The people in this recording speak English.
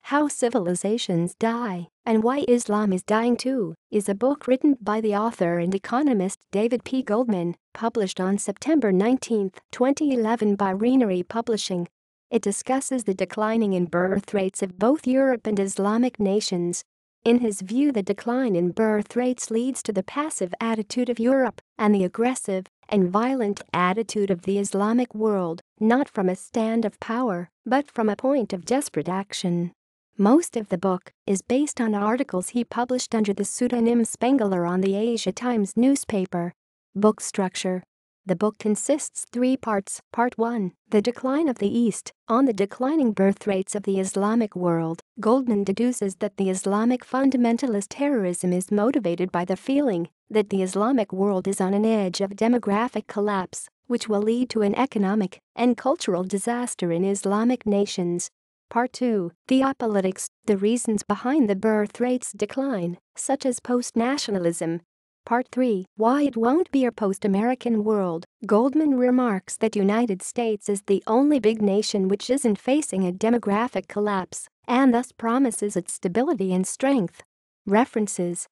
How Civilizations Die and Why Islam is Dying Too is a book written by the author and economist David P. Goldman, published on September 19, 2011 by Regnery Publishing. It discusses the declining in birth rates of both Europe and Islamic nations. In his view, the decline in birth rates leads to the passive attitude of Europe and the aggressive and violent attitude of the Islamic world, not from a stand of power, but from a point of desperate action. Most of the book is based on articles he published under the pseudonym Spengler on the Asia Times newspaper. Book structure. The book consists 3 parts. Part 1, The Decline of the East. On the declining birth rates of the Islamic world, Goldman deduces that the Islamic fundamentalist terrorism is motivated by the feeling that the Islamic world is on an edge of demographic collapse, which will lead to an economic and cultural disaster in Islamic nations. Part 2, Theopolitics, the reasons behind the birth rates decline, such as post-nationalism. Part 3, Why it won't be a post-American world. Goldman remarks that United States is the only big nation which isn't facing a demographic collapse, and thus promises its stability and strength. References.